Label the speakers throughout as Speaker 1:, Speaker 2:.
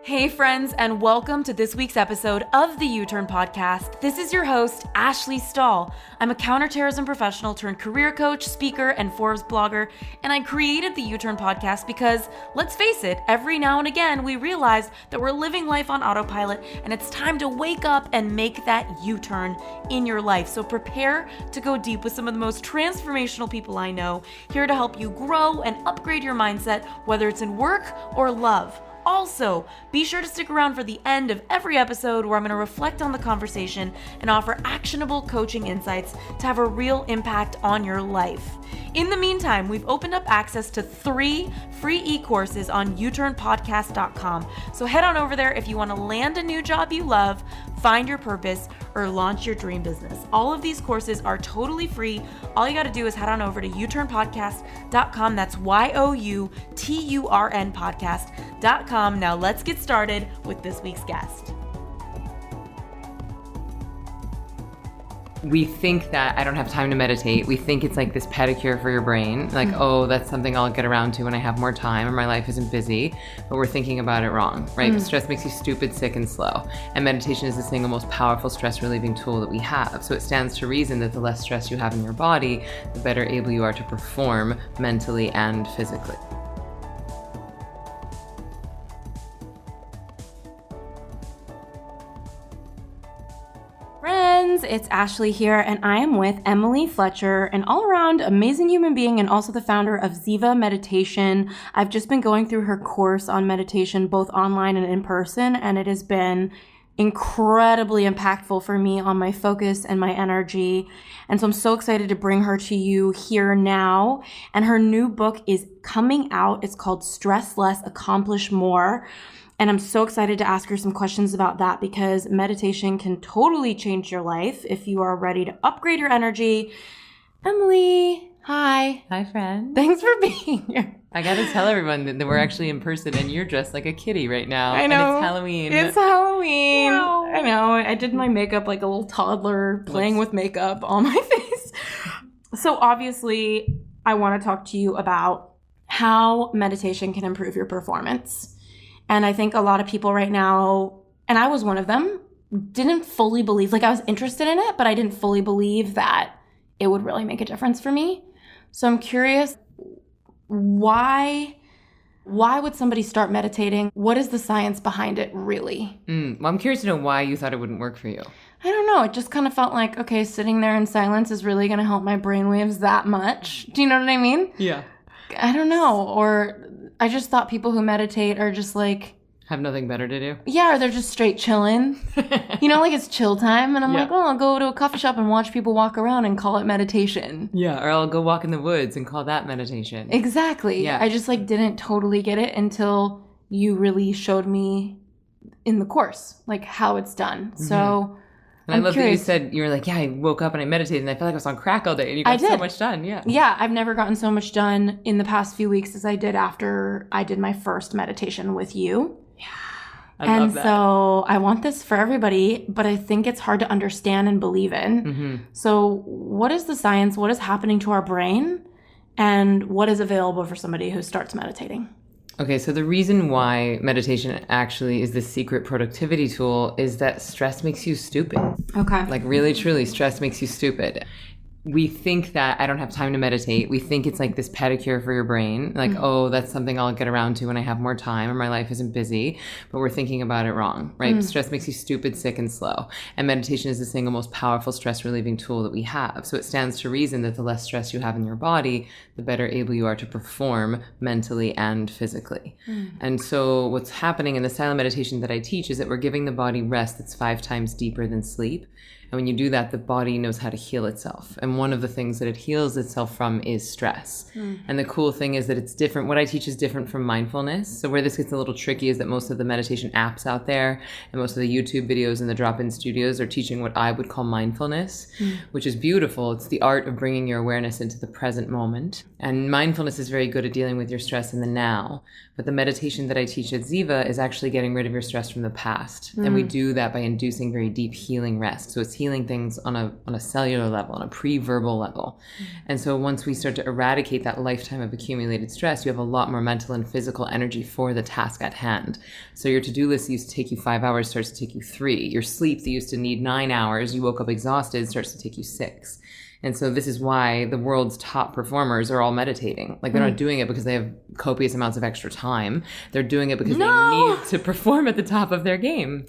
Speaker 1: Hey friends, and welcome to this week's episode of the U-Turn Podcast. This is your host, Ashley Stahl. I'm a counterterrorism professional turned career coach, speaker, and Forbes blogger, and I created the U-Turn Podcast because, let's face it, every now and again we realize that we're living life on autopilot and it's time to wake up and make that U-turn in your life. So prepare to go deep with some of the most transformational people I know, here to help you grow and upgrade your mindset, whether it's in work or love. Also, be sure to stick around for the end of every episode where I'm going to reflect on the conversation and offer actionable coaching insights to have a real impact on your life. In the meantime, we've opened up access to 3 free e-courses on uturnpodcast.com. So head on over there if you want to land a new job you love, find your purpose, or launch your dream business. All of these courses are totally free. All you got to do is head on over to uturnpodcast.com. That's YOUTURN podcast.com. Now let's get started with this week's guest.
Speaker 2: We think that I don't have time to meditate. We think it's like this pedicure for your brain. Like, oh, that's something I'll get around to when I have more time or my life isn't busy. But we're thinking about it wrong, right? Stress makes you stupid, sick, and slow. And meditation is the single most powerful stress relieving tool that we have. So it stands to reason that the less stress you have in your body, the better able you are to perform mentally and physically.
Speaker 1: It's Ashley here, and I am with Emily Fletcher, an all-around amazing human being and also the founder of Ziva Meditation. I've just been going through her course on meditation, both online and in person, and it has been incredibly impactful for me on my focus and my energy. And so I'm so excited to bring her to you here now. And her new book is coming out. It's called Stress Less, Accomplish More. And I'm so excited to ask her some questions about that because meditation can totally change your life if you are ready to upgrade your energy. Emily, hi.
Speaker 2: Hi, friend.
Speaker 1: Thanks for being here.
Speaker 2: I got to tell everyone that we're actually in person and you're dressed like a kitty right now.
Speaker 1: I know.
Speaker 2: And it's Halloween.
Speaker 1: It's Halloween.
Speaker 2: Wow.
Speaker 1: I know. I did my makeup like a little toddler playing with makeup on my face. So obviously, I want to talk to you about how meditation can improve your performance. And I think a lot of people right now, and I was one of them, didn't fully believe, like I was interested in it, but I didn't fully believe that it would really make a difference for me. So I'm curious, why would somebody start meditating? What is the science behind it really?
Speaker 2: Well, I'm curious to know why you thought it wouldn't work for you.
Speaker 1: I don't know. It just kind of felt like, okay, sitting there in silence is really going to help my brainwaves that much. Do you know what I mean?
Speaker 2: Yeah.
Speaker 1: I don't know. Or I just thought people who meditate are just like...
Speaker 2: Have nothing better to do?
Speaker 1: Yeah, or they're just straight chilling. You know, like it's chill time. And I'm like, oh, I'll go to a coffee shop and watch people walk around and call it meditation.
Speaker 2: Yeah, or I'll go walk in the woods and call that meditation.
Speaker 1: Exactly.
Speaker 2: Yeah.
Speaker 1: I just like didn't totally get it until you really showed me in the course, like how it's done. So...
Speaker 2: And I love that you said, you were like, yeah, I woke up and I meditated and I felt like I was on crack all day and you got so much done. Yeah.
Speaker 1: Yeah. I've never gotten so much done in the past few weeks as I did after I did my first meditation with you.
Speaker 2: Yeah. I love that.
Speaker 1: So I want this for everybody, but I think it's hard to understand and believe in.
Speaker 2: Mm-hmm.
Speaker 1: So what is the science? What is happening to our brain? And what is available for somebody who starts meditating?
Speaker 2: Okay, so the reason why meditation actually is the secret productivity tool is that stress makes you stupid.
Speaker 1: Okay.
Speaker 2: Like really, truly, stress makes you stupid. We think that I don't have time to meditate. We think it's like this pedicure for your brain. Like, oh, that's something I'll get around to when I have more time or my life isn't busy. But we're thinking about it wrong, right? Stress makes you stupid, sick, and slow. And meditation is the single most powerful stress relieving tool that we have. So it stands to reason that the less stress you have in your body, the better able you are to perform mentally and physically. And so what's happening in the style of meditation that I teach is that we're giving the body rest that's 5 times deeper than sleep. And when you do that, the body knows how to heal itself. And one of the things that it heals itself from is stress. And the cool thing is that it's different. What I teach is different from mindfulness. So where this gets a little tricky is that most of the meditation apps out there and most of the YouTube videos and the drop-in studios are teaching what I would call mindfulness, which is beautiful. It's the art of bringing your awareness into the present moment. And mindfulness is very good at dealing with your stress in the now. But the meditation that I teach at Ziva is actually getting rid of your stress from the past. And we do that by inducing very deep healing rest. So it's healing things on a cellular level, on a pre-verbal level. And so once we start to eradicate that lifetime of accumulated stress, you have a lot more mental and physical energy for the task at hand. So your to-do list used to take you 5 hours starts to take you 3. Your sleep that used to need 9 hours, you woke up exhausted, starts to take you 6. And so this is why the world's top performers are all meditating. Like, they're not doing it because they have copious amounts of extra time. They're doing it because they need to perform at the top of their game.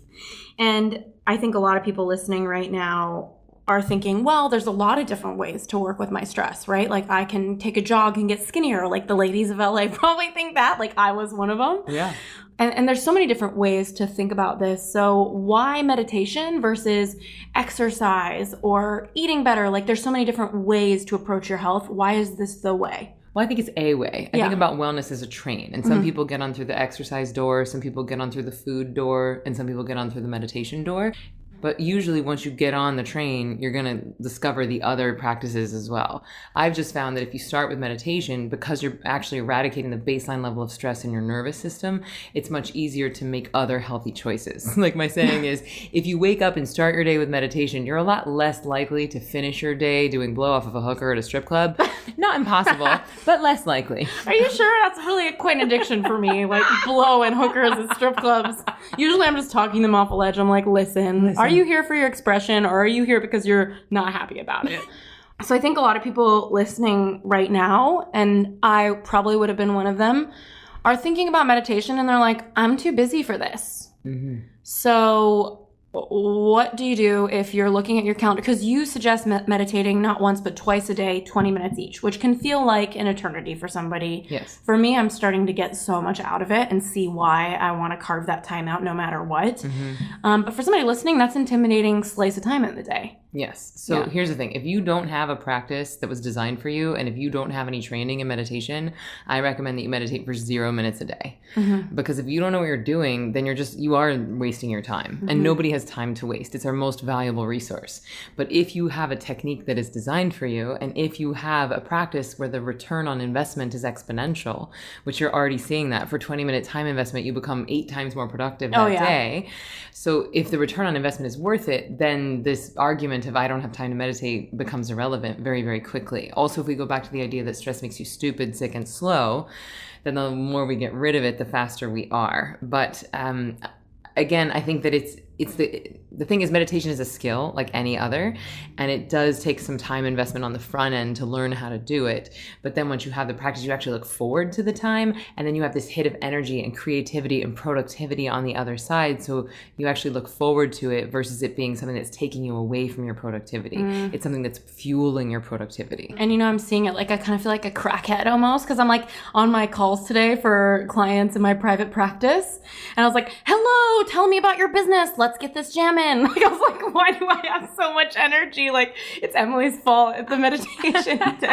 Speaker 3: And I think a lot of people listening right now are thinking, well, there's a lot of different ways to work with my stress, right? Like, I can take a jog and get skinnier. Like, the ladies of LA probably think that. Like, I was one of them.
Speaker 2: Yeah.
Speaker 3: And there's so many different ways to think about this. So why meditation versus exercise or eating better? Like, there's so many different ways to approach your health. Why is this the way?
Speaker 2: Well, I think it's a way. I think about wellness as a train. And some people get on through the exercise door, some people get on through the food door, and some people get on through the meditation door. But usually once you get on the train, you're going to discover the other practices as well. I've just found that if you start with meditation, because you're actually eradicating the baseline level of stress in your nervous system, it's much easier to make other healthy choices. Like my saying is, if you wake up and start your day with meditation, you're a lot less likely to finish your day doing blow off of a hooker at a strip club. Not impossible, but less likely.
Speaker 3: Are you sure? That's really quite an addiction for me, like blowing hookers at strip clubs. Usually I'm just talking them off a ledge. I'm like, listen. Are you here for your expression, or are you here because you're not happy about it? So I think a lot of people listening right now, and I probably would have been one of them, are thinking about meditation and they're like, I'm too busy for this. So what do you do if you're looking at your calendar? Because you suggest meditating not once but twice a day, 20 minutes each, which can feel like an eternity for somebody.
Speaker 2: Yes.
Speaker 3: For me, I'm starting to get so much out of it and see why I want to carve that time out no matter what. But for somebody listening, that's intimidating slice of time in the day.
Speaker 2: Yes. So here's the thing. If you don't have a practice that was designed for you, and if you don't have any training in meditation, I recommend that you meditate for 0 minutes a day. Because if you don't know what you're doing, then you are wasting your time. And nobody has time to waste. It's our most valuable resource. But if you have a technique that is designed for you, and if you have a practice where the return on investment is exponential, which you're already seeing that for 20-minute time investment, you become 8 times more productive that day. So if the return on investment is worth it, then this argument of I don't have time to meditate becomes irrelevant very, very quickly. Also, if we go back to the idea that stress makes you stupid, sick, and slow, then the more we get rid of it, the faster we are. But again, I think that it's the thing is, meditation is a skill like any other, and it does take some time investment on the front end to learn how to do it. But then once you have the practice, you actually look forward to the time, and then you have this hit of energy and creativity and productivity on the other side. So you actually look forward to it versus it being something that's taking you away from your productivity. It's something that's fueling your productivity.
Speaker 3: And I'm seeing it like I kind of feel like a crackhead almost, because I'm like on my calls today for clients in my private practice, and I was like, hello, tell me about your business. Let's get this jamming. Like, I was like, why do I have so much energy? Like, it's Emily's fault at the meditation day.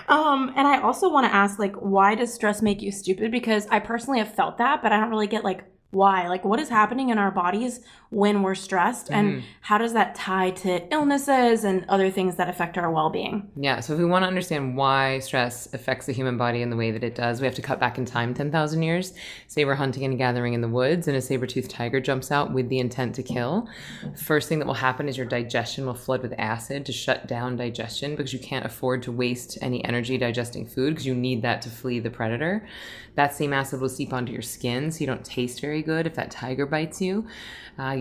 Speaker 3: And I also want to ask, like, why does stress make you stupid? Because I personally have felt that, but I don't really get like why. Like, what is happening in our bodies when we're stressed, and how does that tie to illnesses and other things that affect our well-being?
Speaker 2: Yeah, so if we want to understand why stress affects the human body in the way that it does, we have to cut back in time 10,000 years. Say we're hunting and gathering in the woods, and a saber-toothed tiger jumps out with the intent to kill. First thing that will happen is your digestion will flood with acid to shut down digestion, because you can't afford to waste any energy digesting food, because you need that to flee the predator. That same acid will seep onto your skin, so you don't taste very good if that tiger bites you.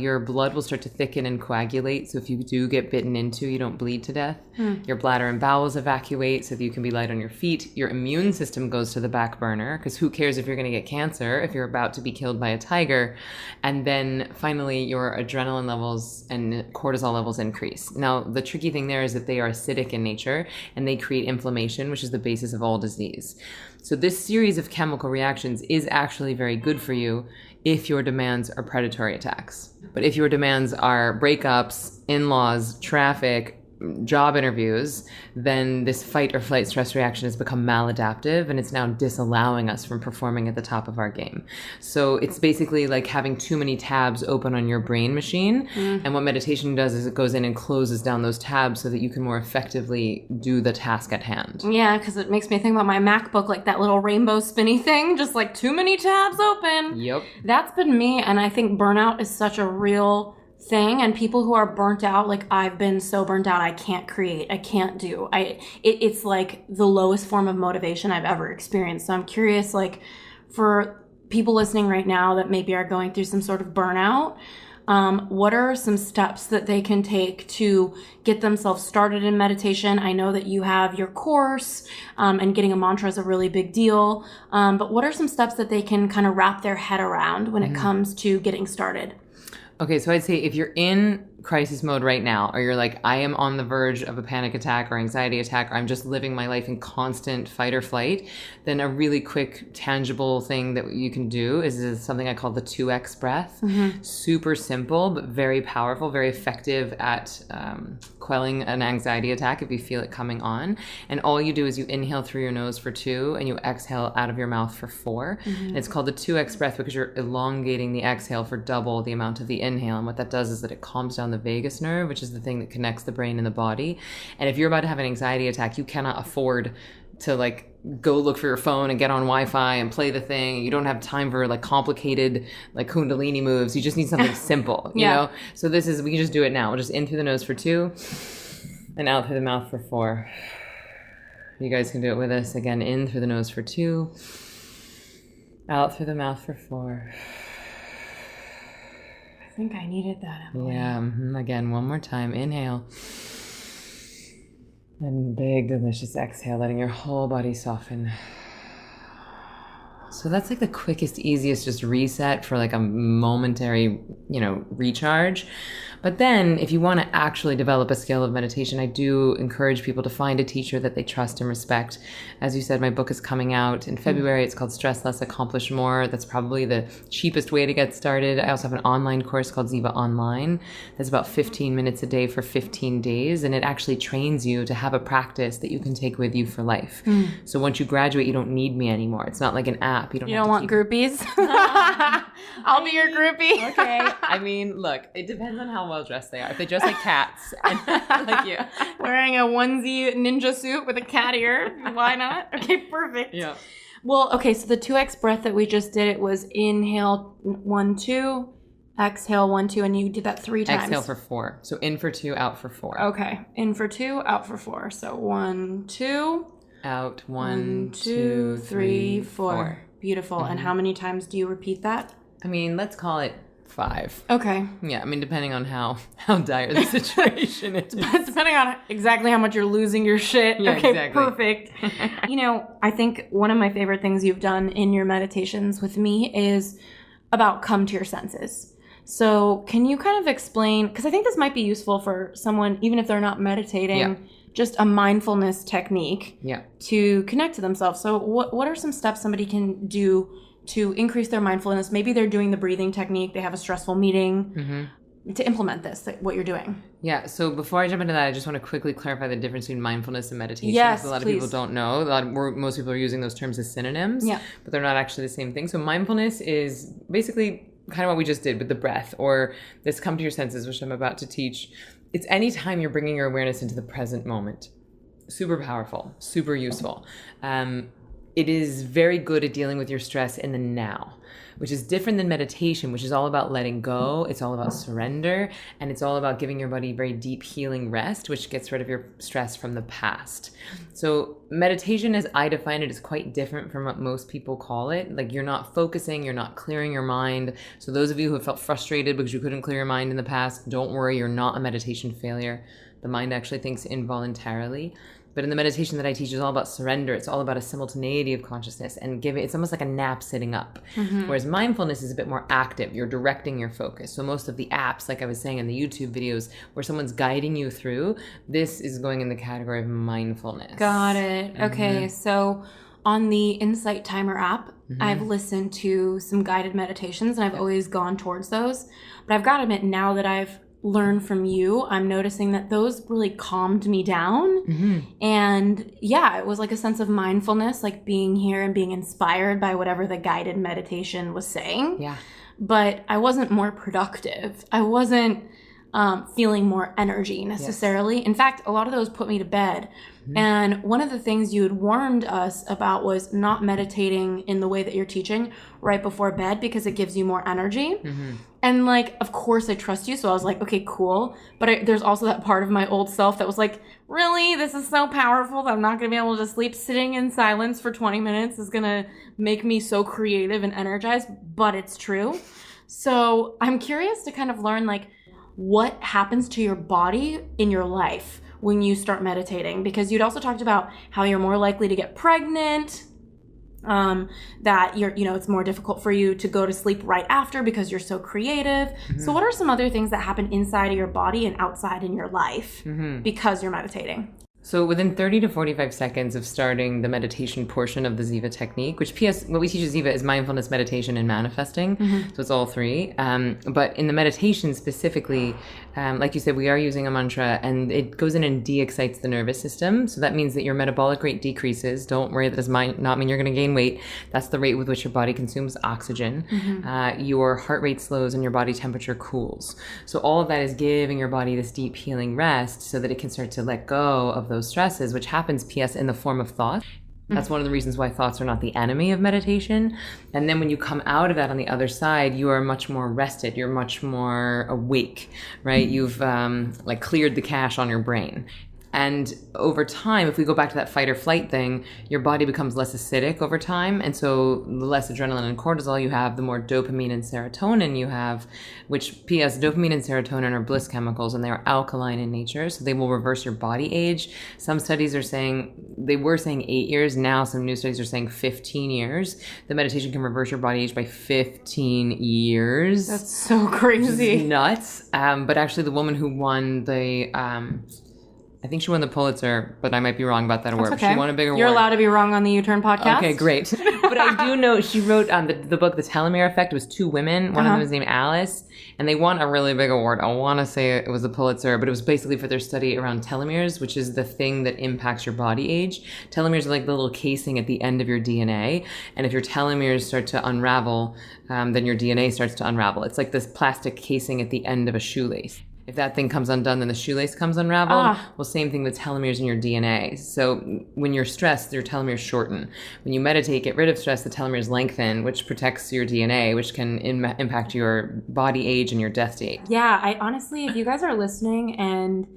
Speaker 2: Your blood will start to thicken and coagulate, so if you do get bitten into, you don't bleed to death. Your bladder and bowels evacuate so that you can be light on your feet. Your immune system goes to the back burner, because who cares if you're going to get cancer if you're about to be killed by a tiger? And then finally, your adrenaline levels and cortisol levels increase. Now, the tricky thing there is that they are acidic in nature, and they create inflammation, which is the basis of all disease. So this series of chemical reactions is actually very good for you if your demands are predatory attacks. But if your demands are breakups, in-laws, traffic, job interviews, then this fight or flight stress reaction has become maladaptive, and it's now disallowing us from performing at the top of our game. So it's basically like having too many tabs open on your brain machine. And what meditation does is it goes in and closes down those tabs so that you can more effectively do the task at hand.
Speaker 3: Yeah, because it makes me think about my MacBook, like that little rainbow spinny thing, just like too many tabs open.
Speaker 2: Yep.
Speaker 3: That's been me, and I think burnout is such a real thing, and people who are burnt out, like I've been so burnt out, I can't create, I can't do, it's like the lowest form of motivation I've ever experienced. So I'm curious, like for people listening right now that maybe are going through some sort of burnout, what are some steps that they can take to get themselves started in meditation? I know that you have your course, and getting a mantra is a really big deal. But what are some steps that they can kind of wrap their head around when it comes to getting started?
Speaker 2: Okay, so I'd say if you're in crisis mode right now, or you're like, I am on the verge of a panic attack or anxiety attack, or I'm just living my life in constant fight or flight, then a really quick, tangible thing that you can do is something I call the 2x breath. Super simple, but very powerful, very effective at quelling an anxiety attack if you feel it coming on. And all you do is you inhale through your nose for 2 and you exhale out of your mouth for 4. And it's called the 2x breath because you're elongating the exhale for double the amount of the inhale. And what that does is that it calms down the vagus nerve, which is the thing that connects the brain and the body. And if you're about to have an anxiety attack, you cannot afford to like go look for your phone and get on Wi-Fi and play the thing. You don't have time for like complicated like Kundalini moves. You just need something simple, you know? So we can just do it now. We'll just in through the nose for 2 and out through the mouth for 4. You guys can do it with us. Again, in through the nose for 2, out through the mouth for 4.
Speaker 3: I think I needed that, Emily.
Speaker 2: Yeah. Again, one more time. Inhale. And big, delicious exhale, letting your whole body soften. So that's like the quickest, easiest just reset for like a momentary, recharge. But then if you want to actually develop a skill of meditation, I do encourage people to find a teacher that they trust and respect. As you said, my book is coming out in February. It's called Stress Less, Accomplish More. That's probably the cheapest way to get started. I also have an online course called Ziva Online. That's about 15 minutes a day for 15 days. And it actually trains you to have a practice that you can take with you for life. So once you graduate, you don't need me anymore. It's not like an app. You
Speaker 3: don't want groupies? I'll be your groupie.
Speaker 2: Okay. I mean, look, it depends on how well dressed they are. If they dress like cats, and like you,
Speaker 3: wearing a onesie ninja suit with a cat ear, why not? Okay, perfect.
Speaker 2: Yeah.
Speaker 3: Well, okay, so the 2x breath that we just did, it was inhale 1, 2, exhale 1, 2, and you did that 3 times.
Speaker 2: Exhale for 4. So in for 2, out for 4.
Speaker 3: Okay, in for 2, out for 4. So 1, 2,
Speaker 2: out 1, 2, 3, 4.
Speaker 3: Beautiful. And how many times do you repeat that?
Speaker 2: I mean, let's call it 5.
Speaker 3: Okay.
Speaker 2: Yeah, I mean, depending on how dire the situation is.
Speaker 3: Depending on exactly how much you're losing your shit.
Speaker 2: Yeah,
Speaker 3: okay,
Speaker 2: exactly.
Speaker 3: Perfect. I think one of my favorite things you've done in your meditations with me is about come to your senses. So can you kind of explain, because I think this might be useful for someone, even if they're not meditating, just a mindfulness technique to connect to themselves. So what are some steps somebody can do to increase their mindfulness? Maybe they're doing the breathing technique, they have a stressful meeting, to implement this, what you're doing.
Speaker 2: Yeah, so before I jump into that, I just want to quickly clarify the difference between mindfulness and meditation.
Speaker 3: Yes,
Speaker 2: a lot
Speaker 3: please.
Speaker 2: of people don't know. Most people are using those terms as synonyms, but they're not actually the same thing. So mindfulness is basically kind of what we just did with the breath, or this come to your senses, which I'm about to teach. It's any time you're bringing your awareness into the present moment. Super powerful, super useful. It is very good at dealing with your stress in the now, which is different than meditation, which is all about letting go. It's all about surrender, and it's all about giving your body very deep healing rest, which gets rid of your stress from the past. So meditation, as I define it, is quite different from what most people call it. Like, you're not focusing, you're not clearing your mind. So those of you who have felt frustrated because you couldn't clear your mind in the past, don't worry, you're not a meditation failure. The mind actually thinks involuntarily. But in the meditation that I teach, it's all about surrender. It's all about a simultaneity of consciousness and it's almost like a nap sitting up. Whereas mindfulness is a bit more active. You're directing your focus. So most of the apps, like I was saying in the YouTube videos, where someone's guiding you through, this is going in the category of mindfulness.
Speaker 3: Got it. Okay. So on the Insight Timer app, I've listened to some guided meditations and I've always gone towards those. But I've got to admit, now that I've learn from you, I'm noticing that those really calmed me down. And it was like a sense of mindfulness, like being here and being inspired by whatever the guided meditation was saying. But I wasn't more productive. I wasn't feeling more energy necessarily. Yes. In fact, a lot of those put me to bed. Mm-hmm. And one of the things you had warned us about was not meditating in the way that you're teaching right before bed because it gives you more energy. Mm-hmm. And like, of course I trust you. So I was like, okay, cool. But there's also that part of my old self that was like, really? This is so powerful that I'm not going to be able to sleep. Sitting in silence for 20 minutes is going to make me so creative and energized. But it's true. So I'm curious to kind of learn like what happens to your body in your life when you start meditating, because you'd also talked about how you're more likely to get pregnant, that it's more difficult for you to go to sleep right after because you're so creative. Mm-hmm. So what are some other things that happen inside of your body and outside in your life because you're meditating?
Speaker 2: So within 30 to 45 seconds of starting the meditation portion of the Ziva technique, which P.S. what we teach at Ziva is mindfulness, meditation, and manifesting. Mm-hmm. So it's all three. But in the meditation specifically, like you said, we are using a mantra and it goes in and de-excites the nervous system. So that means that your metabolic rate decreases. Don't worry, that does not mean you're going to gain weight. That's the rate with which your body consumes oxygen. Mm-hmm. Your heart rate slows and your body temperature cools. So all of that is giving your body this deep healing rest so that it can start to let go of those stresses, which happens, P.S., in the form of thought. That's one of the reasons why thoughts are not the enemy of meditation. And then when you come out of that on the other side, you are much more rested. You're much more awake, right? You've cleared the cache on your brain. And over time, if we go back to that fight or flight thing, your body becomes less acidic over time. And so the less adrenaline and cortisol you have, the more dopamine and serotonin you have, which P.S. dopamine and serotonin are bliss chemicals and they are alkaline in nature. So they will reverse your body age. Some studies are saying, they were saying 8 years. Now some new studies are saying 15 years. The meditation can reverse your body age by 15 years.
Speaker 3: That's so crazy.
Speaker 2: It's nuts. But actually the woman who won I think she won the Pulitzer, but I might be wrong about that award.
Speaker 3: Okay.
Speaker 2: She won a big award.
Speaker 3: You're allowed to be wrong on the U-Turn podcast.
Speaker 2: Okay, great. But I do know she wrote the book, The Telomere Effect. It was 2 women. One of them was named Alice. And they won a really big award. I want to say it was the Pulitzer, but it was basically for their study around telomeres, which is the thing that impacts your body age. Telomeres are like the little casing at the end of your DNA. And if your telomeres start to unravel, then your DNA starts to unravel. It's like this plastic casing at the end of a shoelace. If that thing comes undone, then the shoelace comes unraveled. Well, same thing with telomeres in your DNA. So when you're stressed, your telomeres shorten. When you meditate, get rid of stress, the telomeres lengthen, which protects your DNA, which can impact your body age and your death date.
Speaker 3: Yeah, I honestly, if you guys are listening and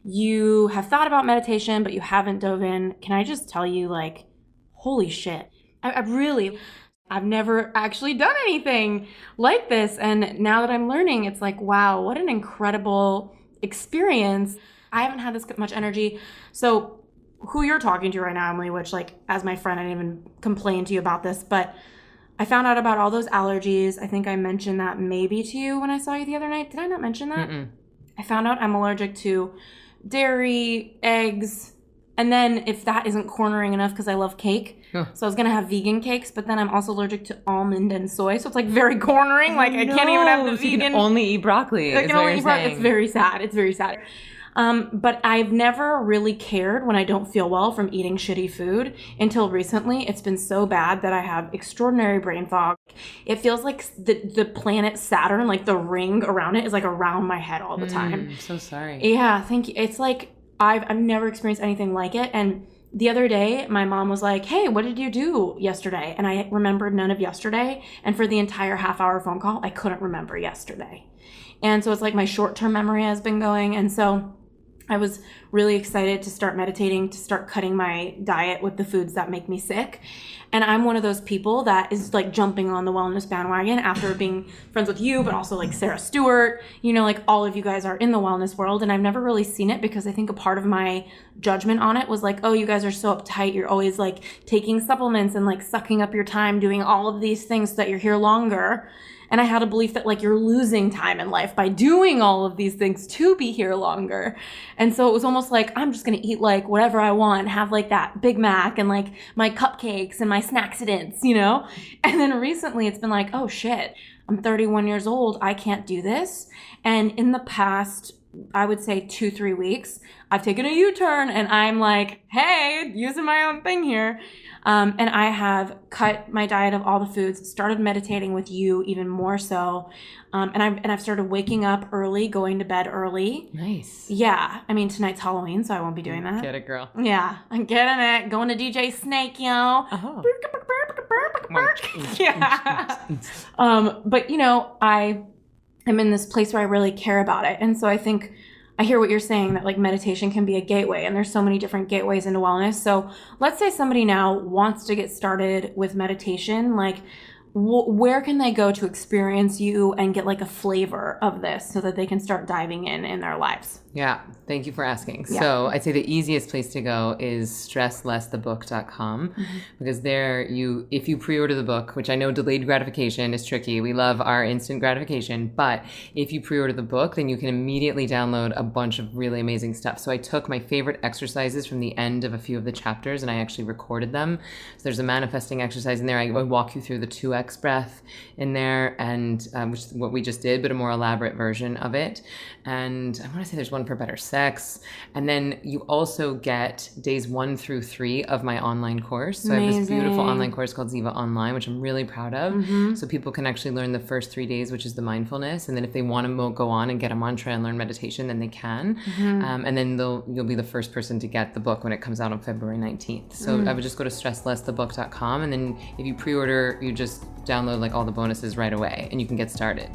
Speaker 3: you have thought about meditation, but you haven't dove in, can I just tell you, like, holy shit. I've never actually done anything like this. And now that I'm learning, it's like, wow, what an incredible experience. I haven't had this much energy. So who you're talking to right now, Emily, which like as my friend, I didn't even complain to you about this, but I found out about all those allergies. I think I mentioned that maybe to you when I saw you the other night. Did I not mention that? Mm-mm. I found out I'm allergic to dairy, eggs, and then if that isn't cornering enough, because I love cake, so I was going to have vegan cakes, but then I'm also allergic to almond and soy, so it's like very cornering. Like I can't even have the vegan.
Speaker 2: You can only eat broccoli. I can only eat broccoli.
Speaker 3: It's very sad. It's very sad. But I've never really cared when I don't feel well from eating shitty food until recently. It's been so bad that I have extraordinary brain fog. It feels like the planet Saturn, like the ring around it is like around my head all the time.
Speaker 2: I'm so sorry.
Speaker 3: Yeah, thank you. It's like I've never experienced anything like it. And the other day, my mom was like, hey, what did you do yesterday? And I remembered none of yesterday. And for the entire half-hour phone call, I couldn't remember yesterday. And so it's like my short-term memory has been going. And so I was really excited to start meditating, to start cutting my diet with the foods that make me sick. And I'm one of those people that is like jumping on the wellness bandwagon after being friends with you, but also like Sarah Stewart, you know, like all of you guys are in the wellness world. And I've never really seen it because I think a part of my judgment on it was like, oh, you guys are so uptight. You're always like taking supplements and like sucking up your time doing all of these things so that you're here longer. And I had a belief that like you're losing time in life by doing all of these things to be here longer. And so it was almost like, I'm just going to eat like whatever I want, have like that Big Mac and like my cupcakes and my snacksidents, you know? And then recently it's been like, oh shit, I'm 31 years old. I can't do this. And in the past I would say 2-3 weeks, I've taken a U-turn and I'm like, hey, using my own thing here. And I have cut my diet of all the foods, started meditating with you even more so. And I've started waking up early, going to bed early.
Speaker 2: Nice.
Speaker 3: Yeah. I mean, tonight's Halloween, so I won't be doing that.
Speaker 2: Get it, girl.
Speaker 3: Yeah. I'm getting it. Going to DJ Snake, yo.
Speaker 2: Oh.
Speaker 3: Yeah. But, you know, I am in this place where I really care about it. And so I think I hear what you're saying, that like meditation can be a gateway, and there's so many different gateways into wellness. So let's say somebody now wants to get started with meditation, like where can they go to experience you and get like a flavor of this so that they can start diving in their lives?
Speaker 2: Yeah, thank you for asking.
Speaker 3: Yeah.
Speaker 2: So I'd say the easiest place to go is stresslessthebook.com because there if you pre-order the book, which I know delayed gratification is tricky. We love our instant gratification, but if you pre-order the book, then you can immediately download a bunch of really amazing stuff. So I took my favorite exercises from the end of a few of the chapters and I actually recorded them. So there's a manifesting exercise in there. I walk you through the 2x breath in there, and which is what we just did, but a more elaborate version of it. And I want to say there's one for better sex. And then you also get days 1 through 3 of my online course. So I have this beautiful online course called Ziva Online, which I'm really proud of. So people can actually learn the first 3 days, which is the mindfulness. And then if they want to go on and get a mantra and learn meditation, then they can. And then you'll be the first person to get the book when it comes out on February 19th. So I would just go to stresslessthebook.com. And then if you pre-order, you just download like all the bonuses right away and you can get started.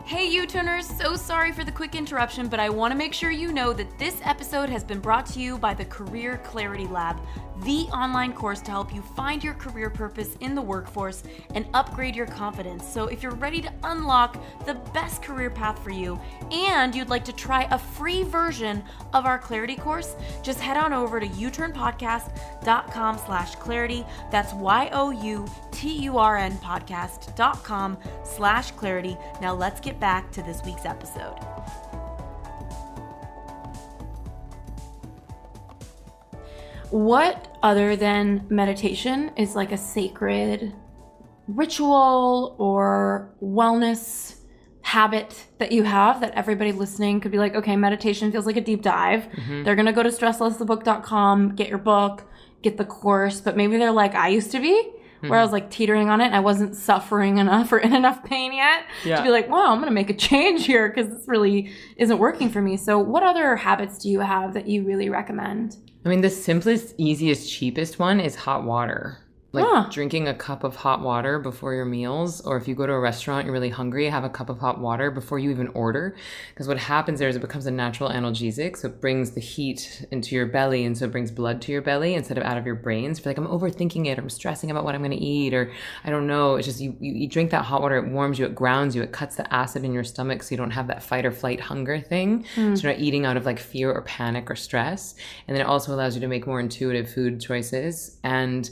Speaker 1: Hey U-Turners, so sorry for the quick interruption, but I want to make sure you know that this episode has been brought to you by the Career Clarity Lab, the online course to help you find your career purpose in the workforce and upgrade your confidence. So if you're ready to unlock the best career path for you and you'd like to try a free version of our Clarity course, just head on over to uturnpodcast.com/clarity. That's YOUTURN podcast.com/clarity. Now let's get back to this week's episode.
Speaker 3: What other than meditation is like a sacred ritual or wellness habit that you have that everybody listening could be like, okay, meditation feels like a deep dive. They're going to go to stresslessthebook.com, get your book, get the course, but maybe they're like I used to be, where I was like teetering on it and I wasn't suffering enough or in enough pain yet to be like, wow, I'm going to make a change here because this really isn't working for me. So what other habits do you have that you really recommend?
Speaker 2: I mean, the simplest, easiest, cheapest one is hot water. Like drinking a cup of hot water before your meals, or if you go to a restaurant, you're really hungry, have a cup of hot water before you even order. Because what happens there is it becomes a natural analgesic. So it brings the heat into your belly, and so it brings blood to your belly instead of out of your brains. If you're like, I'm overthinking it, or I'm stressing about what I'm going to eat, or I don't know. It's just you drink that hot water, it warms you, it grounds you, it cuts the acid in your stomach so you don't have that fight or flight hunger thing. So you're not eating out of like fear or panic or stress. And then it also allows you to make more intuitive food choices, and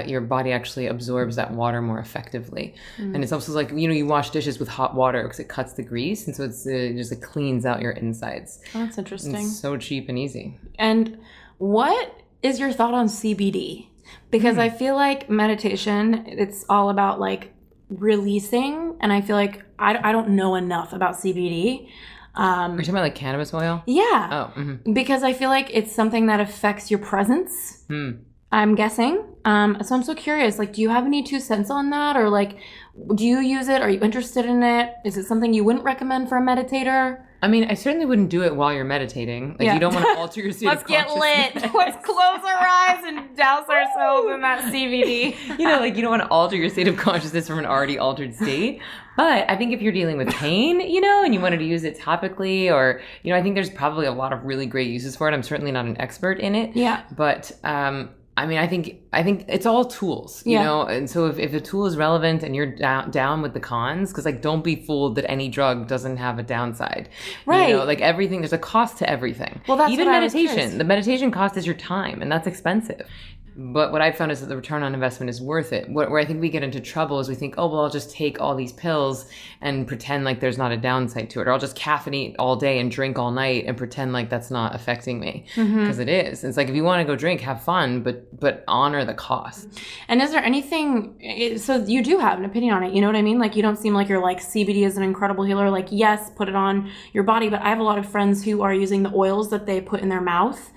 Speaker 2: your body actually absorbs that water more effectively. And it's also like, you wash dishes with hot water because it cuts the grease. And so it just cleans out your insides.
Speaker 3: Oh, that's interesting.
Speaker 2: It's so cheap and easy.
Speaker 3: And what is your thought on CBD? Because I feel like meditation, it's all about like releasing. And I feel like I don't know enough about CBD.
Speaker 2: Are you talking about like cannabis oil?
Speaker 3: Yeah.
Speaker 2: Oh,
Speaker 3: because I feel like it's something that affects your presence. I'm guessing. So I'm so curious, like, do you have any 2 cents on that? Or like, do you use it? Are you interested in it? Is it something you wouldn't recommend for a meditator?
Speaker 2: I mean, I certainly wouldn't do it while you're meditating. Like, you don't want to alter your state
Speaker 3: Let's
Speaker 2: of
Speaker 3: get
Speaker 2: consciousness.
Speaker 3: lit. Let's close our eyes and douse ourselves in that CBD.
Speaker 2: You don't want to alter your state of consciousness from an already altered state. But I think if you're dealing with pain, and you wanted to use it topically, or, I think there's probably a lot of really great uses for it. I'm certainly not an expert in it.
Speaker 3: Yeah.
Speaker 2: But, I mean, I think it's all tools, you know? And so if a tool is relevant and you're down with the cons, because like, don't be fooled that any drug doesn't have a downside.
Speaker 3: Right.
Speaker 2: Like everything, there's a cost to everything.
Speaker 3: Well, that's
Speaker 2: even
Speaker 3: what I was
Speaker 2: meditation.
Speaker 3: curious.
Speaker 2: The meditation cost is your time, and that's expensive. But what I've found is that the return on investment is worth it. Where I think we get into trouble is we think, oh, well, I'll just take all these pills and pretend like there's not a downside to it. Or I'll just caffeinate all day and drink all night and pretend like that's not affecting me. Because it is. It's like, if you want to go drink, have fun, but honor the cost.
Speaker 3: And is there anything, so you do have an opinion on it, you know what I mean? Like, you don't seem like you're like, CBD is an incredible healer. Like, yes, put it on your body. But I have a lot of friends who are using the oils that they put in their mouth.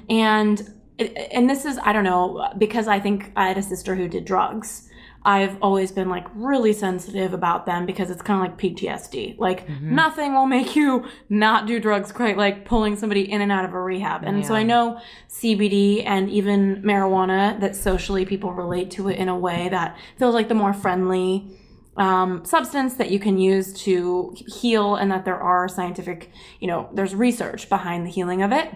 Speaker 3: And this is, I don't know, because I think I had a sister who did drugs. I've always been like really sensitive about them because it's kind of like PTSD. Like nothing will make you not do drugs quite like pulling somebody in and out of a rehab. And so I know CBD and even marijuana, that socially people relate to it in a way that feels like the more friendly substance that you can use to heal, and that there are scientific, there's research behind the healing of it.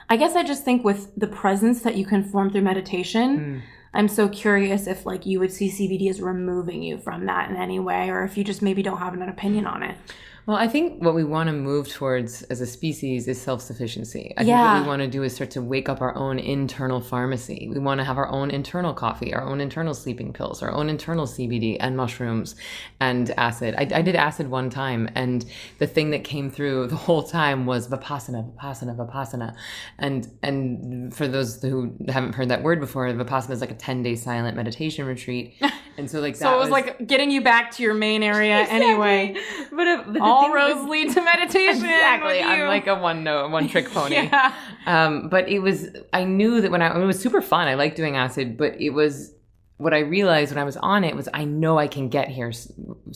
Speaker 3: I guess I just think with the presence that you can form through meditation, I'm so curious if like you would see CBD as removing you from that in any way, or if you just maybe don't have an opinion on it.
Speaker 2: Well, I think what we want to move towards as a species is self-sufficiency. I think what we want to do is start to wake up our own internal pharmacy. We want to have our own internal coffee, our own internal sleeping pills, our own internal CBD and mushrooms and acid. I did acid one time, and the thing that came through the whole time was Vipassana, Vipassana, Vipassana. And for those who haven't heard that word before, Vipassana is like a 10-day silent meditation retreat. And so like that
Speaker 3: so it was like getting you back to your main area anyway.
Speaker 2: But
Speaker 3: all roads lead to meditation.
Speaker 2: Exactly. I'm like a one trick pony. But I knew that it was super fun. I liked doing acid, but it was, what I realized when I was on it was, I know I can get here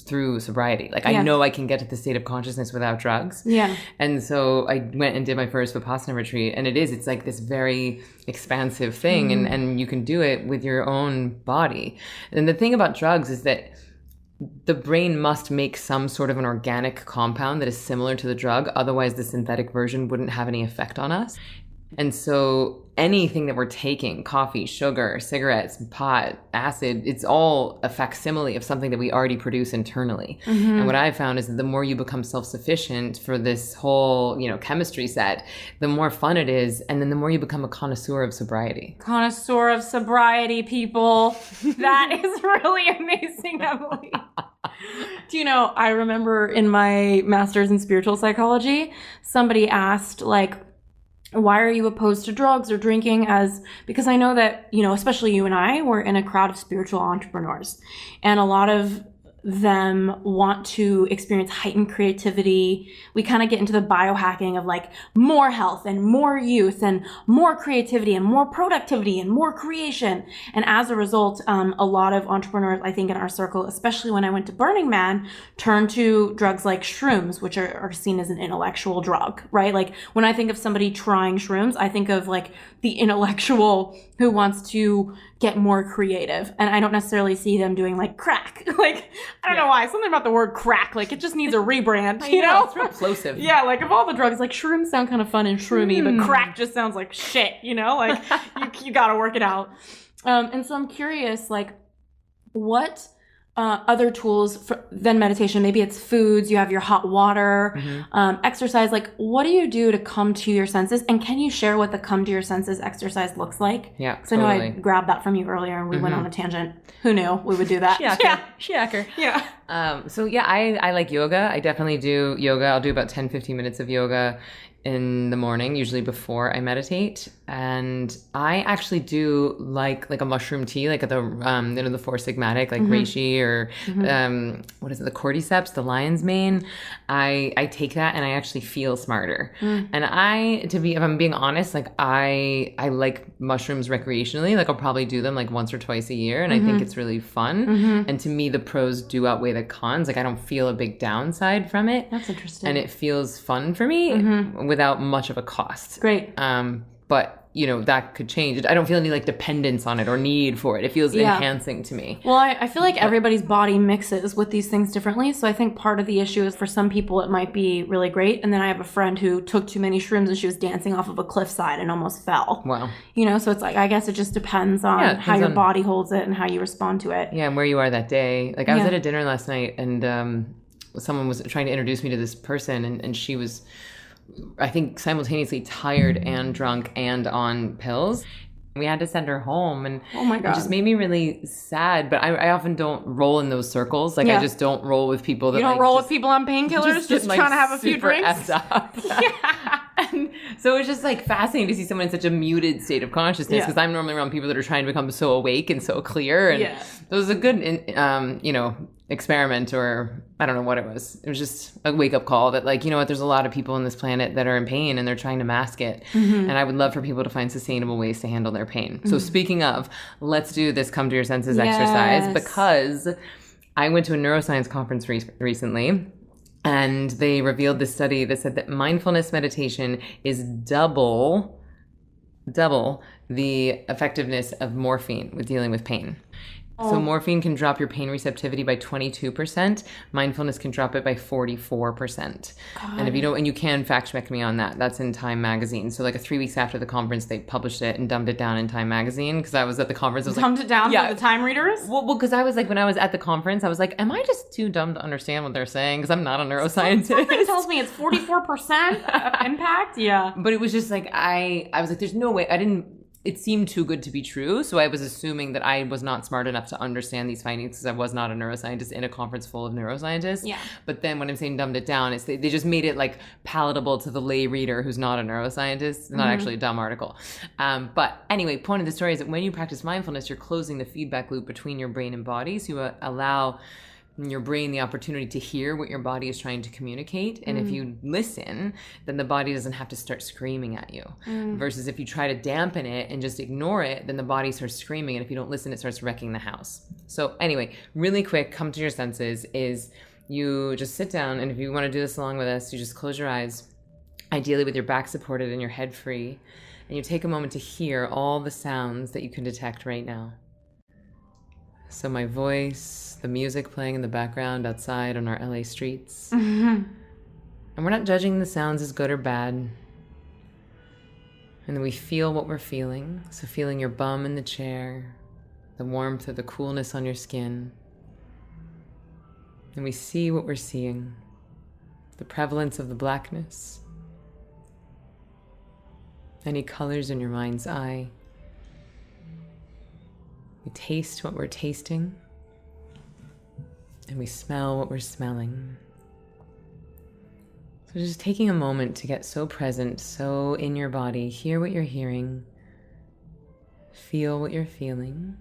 Speaker 2: through sobriety. Like, I know I can get to the state of consciousness without drugs. Yeah. And so I went and did my first Vipassana retreat. And it's like this very expansive thing. And you can do it with your own body. And the thing about drugs is that the brain must make some sort of an organic compound that is similar to the drug. Otherwise, the synthetic version wouldn't have any effect on us. And so anything that we're taking, coffee, sugar, cigarettes, pot, acid, it's all a facsimile of something that we already produce internally. And what I've found is that the more you become self-sufficient for this whole, chemistry set, the more fun it is. And then the more you become a connoisseur of sobriety.
Speaker 3: Connoisseur of sobriety, people. That is really amazing, Emily. Do you know, I remember in my master's in spiritual psychology, somebody asked, like, why are you opposed to drugs or drinking? Because I know that, especially you and I, we're in a crowd of spiritual entrepreneurs, and a lot of them want to experience heightened creativity. We kind of get into the biohacking of like more health and more youth and more creativity and more productivity and more creation. And as a result, a lot of entrepreneurs, I think in our circle, especially when I went to Burning Man, turned to drugs like shrooms, which are seen as an intellectual drug, right? Like when I think of somebody trying shrooms, I think of like the intellectual who wants to get more creative. And I don't necessarily see them doing like crack. Like, I don't know why. Something about the word crack, like it just needs a rebrand, you know?
Speaker 2: It's real plosive.
Speaker 3: Yeah, like of all the drugs, like shrooms sound kind of fun and shroomy, but crack just sounds like shit, Like you gotta work it out. And so I'm curious, like what other tools than meditation? Maybe it's foods, you have your hot water, exercise. Like, what do you do to come to your senses? And can you share what the come to your senses exercise looks like?
Speaker 2: Yeah,
Speaker 3: because totally. I know I grabbed that from you earlier and we went on a tangent. Who knew we would do that?
Speaker 2: Shacker.
Speaker 3: Yeah.
Speaker 2: I like yoga. I definitely do yoga. I'll do about 10-15 minutes of yoga in the morning, usually before I meditate. And I actually do like a mushroom tea, like the the Four Sigmatic, like reishi or what is it, the cordyceps, the lion's mane. I take that and I actually feel smarter. And if I'm being honest, like I like mushrooms recreationally. Like I'll probably do them like once or twice a year, and I think it's really fun. And to me, the pros do outweigh the cons. Like I don't feel a big downside from it.
Speaker 3: That's interesting.
Speaker 2: And it feels fun for me without much of a cost.
Speaker 3: Great.
Speaker 2: But that could change. I don't feel any like dependence on it or need for it. It feels enhancing to me.
Speaker 3: Well, I feel like everybody's body mixes with these things differently. So I think part of the issue is for some people it might be really great. And then I have a friend who took too many shrooms and she was dancing off of a cliffside and almost fell.
Speaker 2: Wow.
Speaker 3: So it's like, I guess it just depends on how your body holds it and how you respond to it.
Speaker 2: Yeah, and where you are that day. Like I was at a dinner last night and someone was trying to introduce me to this person and she was, I think, simultaneously tired and drunk and on pills. We had to send her home, and
Speaker 3: Oh my God.
Speaker 2: it just made me really sad. But I often don't roll in those circles. Like, I just don't roll with people that
Speaker 3: You don't
Speaker 2: like,
Speaker 3: roll
Speaker 2: just,
Speaker 3: with people on painkillers, just
Speaker 2: like,
Speaker 3: trying to have a few
Speaker 2: super
Speaker 3: drinks.
Speaker 2: effed up.
Speaker 3: Yeah.
Speaker 2: And so it's just like fascinating to see someone in such a muted state of consciousness, because I'm normally around people that are trying to become so awake and so clear. And it was a good, experiment, or I don't know what it was. It was just a wake up call that, like, you know what, there's a lot of people on this planet that are in pain and they're trying to mask it. And I would love for people to find sustainable ways to handle their pain. So speaking of, let's do this come to your senses exercise, because I went to a neuroscience conference recently. And they revealed this study that said that mindfulness meditation is double the effectiveness of morphine with dealing with pain. So morphine can drop your pain receptivity by 22%. Mindfulness can drop it by 44%. And if you don't, and you can fact check me on that. That's in Time magazine. So like 3 weeks after the conference, they published it and dumbed it down in Time magazine, because I was at the conference. I was
Speaker 3: Dumbed it down for the Time readers?
Speaker 2: Well, because I was like, when I was at the conference, I was like, am I just too dumb to understand what they're saying? Because I'm not a neuroscientist.
Speaker 3: Something tells me it's 44% impact. Yeah.
Speaker 2: But it was just like, I was like, there's no way. It seemed too good to be true. So I was assuming that I was not smart enough to understand these findings, because I was not a neuroscientist in a conference full of neuroscientists. Yeah. But then when I'm saying dumbed it down, it's they just made it like palatable to the lay reader who's not a neuroscientist. It's not actually a dumb article. But anyway, point of the story is that when you practice mindfulness, you're closing the feedback loop between your brain and body. So you allow your brain the opportunity to hear what your body is trying to communicate. And if you listen, then the body doesn't have to start screaming at you. Versus if you try to dampen it and just ignore it, then the body starts screaming. And if you don't listen, it starts wrecking the house. So anyway, really quick, come to your senses is you just sit down. And if you want to do this along with us, you just close your eyes, ideally with your back supported and your head free. And you take a moment to hear all the sounds that you can detect right now. So my voice, the music playing in the background outside on our LA streets. And we're not judging the sounds as good or bad. And then we feel what we're feeling. So feeling your bum in the chair, the warmth or the coolness on your skin. And we see what we're seeing. The prevalence of the blackness. Any colors in your mind's eye. We taste what we're tasting, and we smell what we're smelling. So just taking a moment to get so present, so in your body, hear what you're hearing, feel what you're feeling,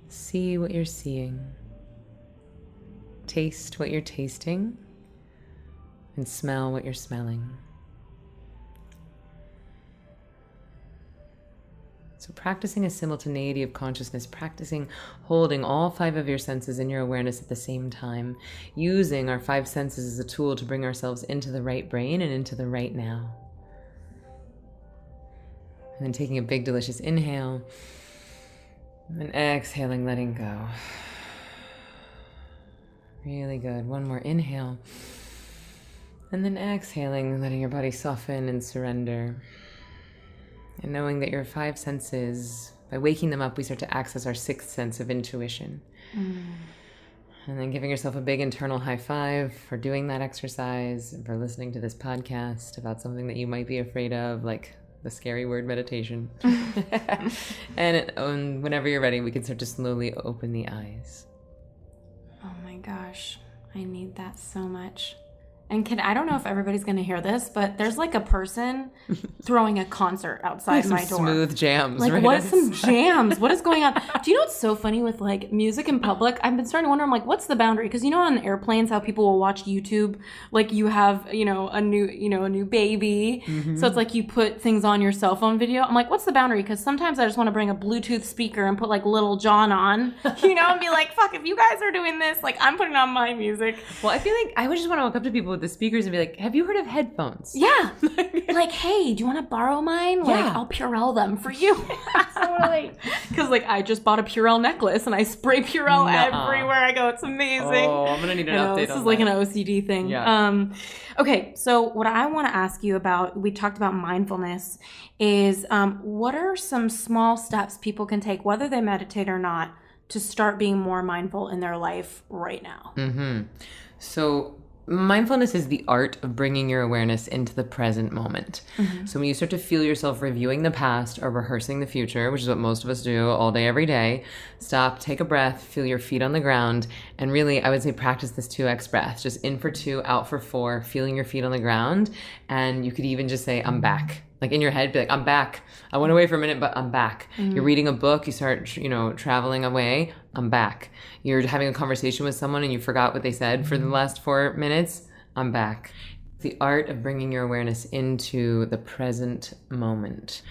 Speaker 2: see what you're seeing, taste what you're tasting, and smell what you're smelling. So practicing a simultaneity of consciousness, practicing holding all 5 of your senses in your awareness at the same time, using our 5 senses as a tool to bring ourselves into the right brain and into the right now. And then taking a big, delicious inhale, and exhaling, letting go. Really good. One more inhale. And then exhaling, letting your body soften and surrender. And knowing that your 5 senses, by waking them up, we start to access our 6th sense of intuition. And then giving yourself a big internal high five for doing that exercise and for listening to this podcast about something that you might be afraid of, like the scary word meditation. And whenever you're ready, we can start to slowly open the eyes.
Speaker 3: Oh my gosh, I need that so much. And I don't know if everybody's going to hear this, but there's like a person throwing a concert outside my door.
Speaker 2: Smooth jams.
Speaker 3: Like,
Speaker 2: right?
Speaker 3: what? Some jams? What is going on? Do you know what's so funny with like music in public? I've been starting to wonder, I'm like, what's the boundary? Because you know on airplanes how people will watch YouTube, like you have, a new baby. So it's like you put things on your cell phone video. I'm like, what's the boundary? Because sometimes I just want to bring a Bluetooth speaker and put like Little John on, and be like, fuck, if you guys are doing this, like I'm putting on my music.
Speaker 2: Well, I feel like I would just want to walk up to people with the speakers and be like, have you heard of headphones?
Speaker 3: Yeah. Like, hey, do you want to borrow mine? Like, I'll Purell them for you. Totally. Because, like, I just bought a Purell necklace and I spray Purell everywhere I go. It's amazing.
Speaker 2: Oh, I'm going to need an update
Speaker 3: This is like an OCD thing.
Speaker 2: Yeah.
Speaker 3: Okay, so what I want to ask you about, we talked about mindfulness, is what are some small steps people can take, whether they meditate or not, to start being more mindful in their life right now?
Speaker 2: So mindfulness is the art of bringing your awareness into the present moment.
Speaker 3: Mm-hmm.
Speaker 2: So when you start to feel yourself reviewing the past or rehearsing the future, which is what most of us do all day, every day, stop, take a breath, feel your feet on the ground, and really, I would say practice this 2x breath. Just in for 2, out for 4, feeling your feet on the ground. And you could even just say, I'm back. Like in your head, be like, I'm back. I went away for a minute, but I'm back.
Speaker 3: Mm-hmm.
Speaker 2: You're reading a book, you start, traveling away, I'm back. You're having a conversation with someone and you forgot what they said for the last 4 minutes, I'm back. The art of bringing your awareness into the present moment.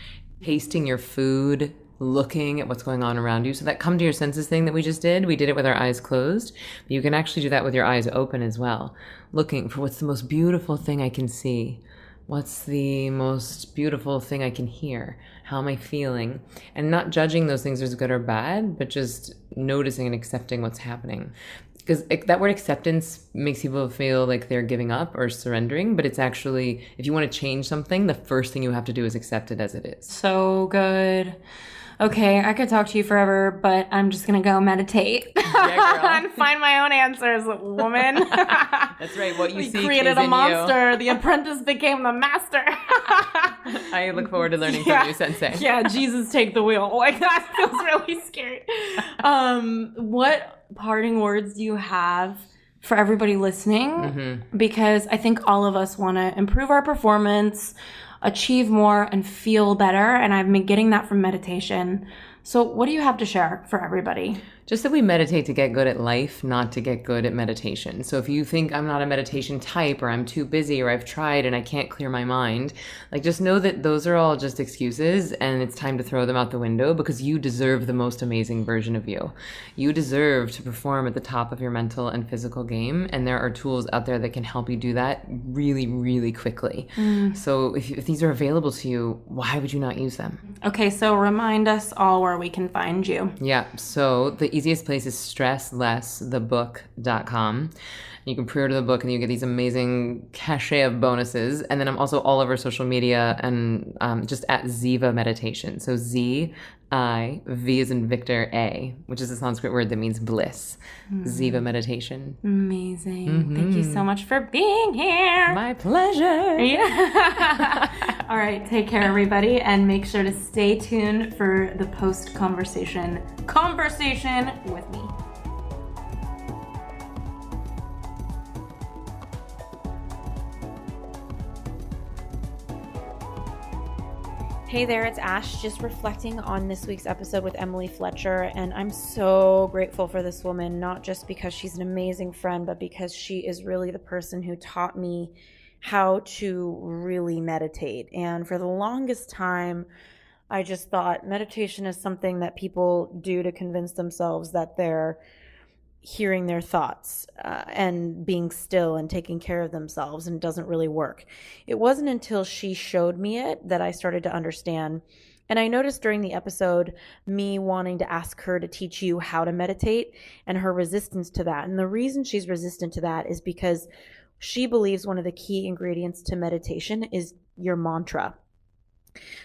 Speaker 2: Tasting your food, looking at what's going on around you. So that come to your senses thing that we just did, we did it with our eyes closed. But you can actually do that with your eyes open as well. Looking for what's the most beautiful thing I can see. What's the most beautiful thing I can hear? How am I feeling? And not judging those things as good or bad, but just noticing and accepting what's happening. Because that word acceptance makes people feel like they're giving up or surrendering, but it's actually, if you want to change something, the first thing you have to do is accept it as it is.
Speaker 3: So good. Okay, I could talk to you forever, but I'm just going to go meditate and find my own answers, woman.
Speaker 2: That's right. What you
Speaker 3: we
Speaker 2: see
Speaker 3: created
Speaker 2: is
Speaker 3: a
Speaker 2: in
Speaker 3: monster. You. The apprentice became the master.
Speaker 2: I look forward to learning from you, Sensei.
Speaker 3: Yeah, Jesus, take the wheel. Like, that feels really scary. What parting words do you have for everybody listening?
Speaker 2: Mm-hmm.
Speaker 3: Because I think all of us want to improve our performance, achieve more, and feel better. And I've been getting that from meditation. So what do you have to share for everybody?
Speaker 2: Just that we meditate to get good at life, not to get good at meditation. So if you think I'm not a meditation type, or I'm too busy, or I've tried and I can't clear my mind, like just know that those are all just excuses and it's time to throw them out the window, because you deserve the most amazing version of you. You deserve to perform at the top of your mental and physical game, and there are tools out there that can help you do that really, really quickly. So if these are available to you, why would you not use them?
Speaker 3: Okay, so remind us all where we can find you.
Speaker 2: Yeah, so the easiest place is stresslessthebook.com. You can pre-order the book and you get these amazing cachet of bonuses. And then I'm also all over social media and just at Ziva Meditation. So Z-I-V as in Victor A, which is a Sanskrit word that means bliss. Ziva Meditation.
Speaker 3: Amazing.
Speaker 2: Mm-hmm.
Speaker 3: Thank you so much for being here.
Speaker 2: My pleasure.
Speaker 3: Yeah. All right, take care, everybody, and make sure to stay tuned for the post-conversation with me. Hey there, it's Ash, just reflecting on this week's episode with Emily Fletcher, and I'm so grateful for this woman, not just because she's an amazing friend, but because she is really the person who taught me how to really meditate. And for the longest time, I just thought meditation is something that people do to convince themselves that they're hearing their thoughts and being still and taking care of themselves, and it doesn't really work. It wasn't until she showed me it that I started to understand. And I noticed during the episode me wanting to ask her to teach you how to meditate and her resistance to that. And the reason she's resistant to that is because she believes one of the key ingredients to meditation is your mantra.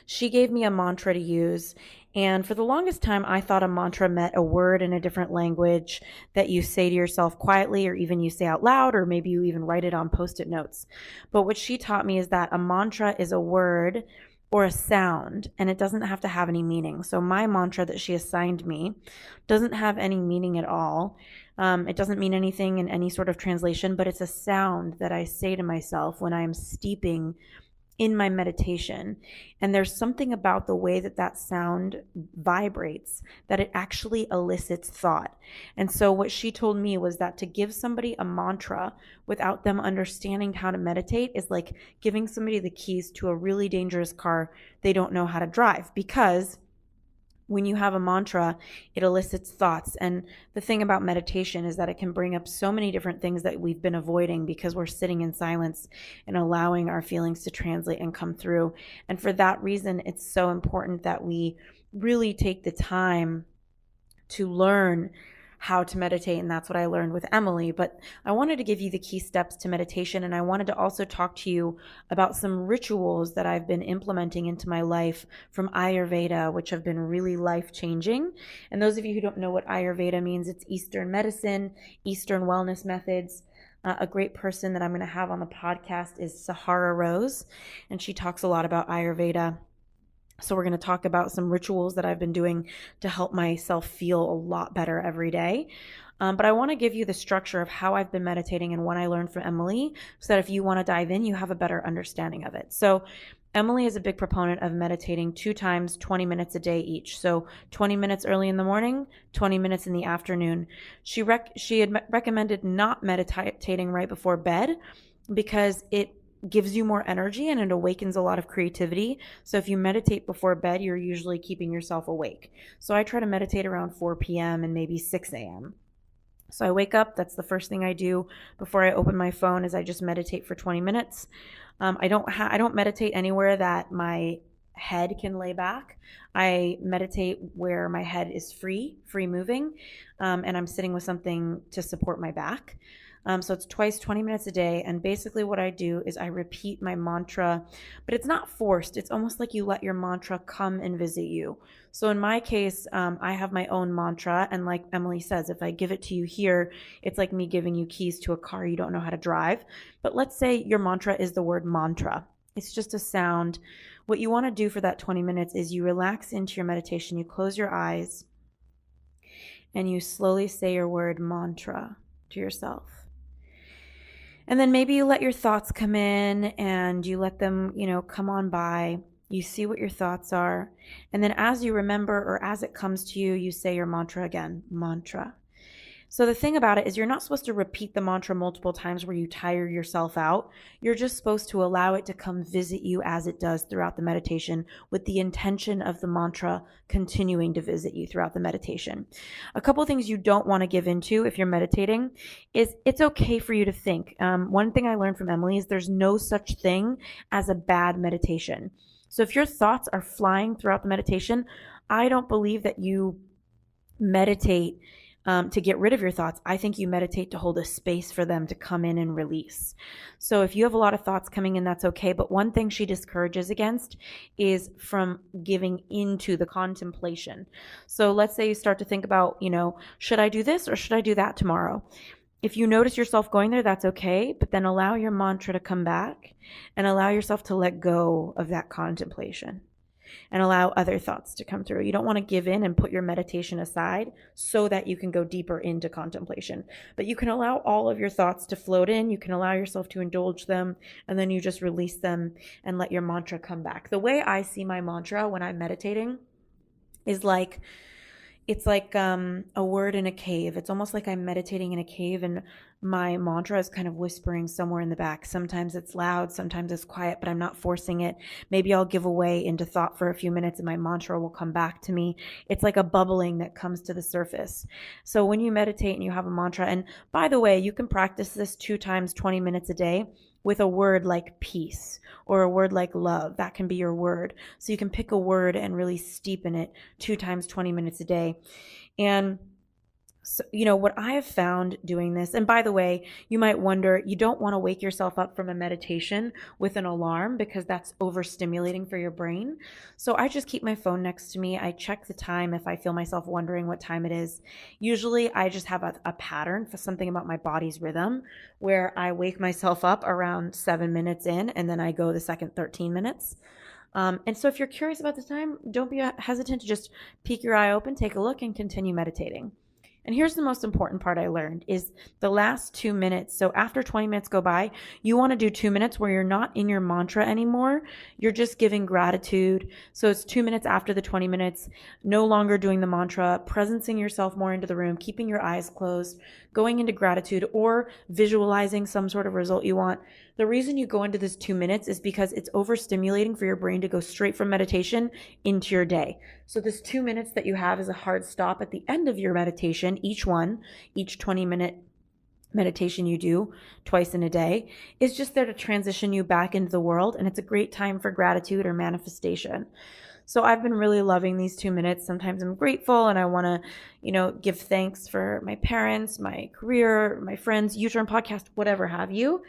Speaker 3: She gave me a mantra to use, and for the longest time, I thought a mantra meant a word in a different language that you say to yourself quietly, or even you say out loud, or maybe you even write it on Post-it notes. But what she taught me is that a mantra is a word or a sound, and it doesn't have to have any meaning. So my mantra that she assigned me doesn't have any meaning at all. It doesn't mean anything in any sort of translation, but it's a sound that I say to myself when I'm steeping in my meditation. And there's something about the way that that sound vibrates that it actually elicits thought. And so what she told me was that to give somebody a mantra without them understanding how to meditate is like giving somebody the keys to a really dangerous car they don't know how to drive, because when you have a mantra, it elicits thoughts. And the thing about meditation is that it can bring up so many different things that we've been avoiding because we're sitting in silence and allowing our feelings to translate and come through. And for that reason, it's so important that we really take the time to learn how to meditate. And that's what I learned with Emily. But I wanted to give you the key steps to meditation. And I wanted to also talk to you about some rituals that I've been implementing into my life from Ayurveda, which have been really life-changing. And those of you who don't know what Ayurveda means, it's Eastern medicine, Eastern wellness methods.
Speaker 1: A great person that I'm going to have on the podcast is Sahara Rose, and she talks a lot about Ayurveda. So we're going to talk about some rituals that I've been doing to help myself feel a lot better every day. But I want to give you the structure of how I've been meditating and what I learned from Emily, so that if you want to dive in, you have a better understanding of it. So Emily is a big proponent of meditating 2 times 20 minutes a day each. So 20 minutes early in the morning, 20 minutes in the afternoon. She had recommended not meditating right before bed because it gives you more energy and it awakens a lot of creativity. So if you meditate before bed, you're usually keeping yourself awake. So I try to meditate around 4 p.m. and maybe 6 a.m. So I wake up. That's the first thing I do before I open my phone is I just meditate for 20 minutes. I don't meditate anywhere that my head can lay back. I meditate where my head is free moving, and I'm sitting with something to support my back. So it's twice 20 minutes a day. And basically what I do is I repeat my mantra, but it's not forced. It's almost like you let your mantra come and visit you. So in my case, I have my own mantra. And like Emily says, if I give it to you here, it's like me giving you keys to a car you don't know how to drive. But let's say your mantra is the word mantra. It's just a sound. What you want to do for that 20 minutes is you relax into your meditation. You close your eyes and you slowly say your word mantra to yourself. And then maybe you let your thoughts come in and you let them, come on by. You see what your thoughts are. And then as you remember or as it comes to you, you say your mantra again, mantra. So the thing about it is you're not supposed to repeat the mantra multiple times where you tire yourself out. You're just supposed to allow it to come visit you as it does throughout the meditation, with the intention of the mantra continuing to visit you throughout the meditation. A couple of things you don't want to give into if you're meditating is it's okay for you to think. One thing I learned from Emily is there's no such thing as a bad meditation. So if your thoughts are flying throughout the meditation, I don't believe that you meditate to get rid of your thoughts. I think you meditate to hold a space for them to come in and release. So if you have a lot of thoughts coming in, that's okay. But one thing she discourages against is from giving into the contemplation. So let's say you start to think about, should I do this or should I do that tomorrow? If you notice yourself going there, that's okay. But then allow your mantra to come back and allow yourself to let go of that contemplation. And allow other thoughts to come through. You don't want to give in and put your meditation aside so that you can go deeper into contemplation. But you can allow all of your thoughts to float in. You can allow yourself to indulge them, and then you just release them and let your mantra come back. The way I see my mantra when I'm meditating is it's like a word in a cave. It's almost like I'm meditating in a cave and my mantra is kind of whispering somewhere in the back. Sometimes it's loud, sometimes it's quiet, but I'm not forcing it. Maybe I'll give away into thought for a few minutes and my mantra will come back to me. It's like a bubbling that comes to the surface. So when you meditate and you have a mantra, and by the way, you can practice this 2 times 20 minutes a day with a word like peace or a word like love. That can be your word. So you can pick a word and really steep in it 2 times 20 minutes a day. And so, what I have found doing this, and by the way, you might wonder, you don't want to wake yourself up from a meditation with an alarm because that's overstimulating for your brain. So I just keep my phone next to me. I check the time if I feel myself wondering what time it is. Usually I just have a pattern for something about my body's rhythm where I wake myself up around 7 minutes in and then I go the second 13 minutes. And so if you're curious about the time, don't be hesitant to just peek your eye open, take a look, and continue meditating. And here's the most important part I learned is the last 2 minutes. So after 20 minutes go by, you want to do 2 minutes where you're not in your mantra anymore. You're just giving gratitude. So it's 2 minutes after the 20 minutes, no longer doing the mantra, presencing yourself more into the room, keeping your eyes closed, going into gratitude or visualizing some sort of result you want. The reason you go into this 2 minutes is because it's overstimulating for your brain to go straight from meditation into your day. So this 2 minutes that you have is a hard stop at the end of your meditation. Each 20-minute meditation you do twice in a day is just there to transition you back into the world. And it's a great time for gratitude or manifestation. So I've been really loving these 2 minutes. Sometimes I'm grateful and I want to, give thanks for my parents, my career, my friends, U-Turn podcast, whatever have you.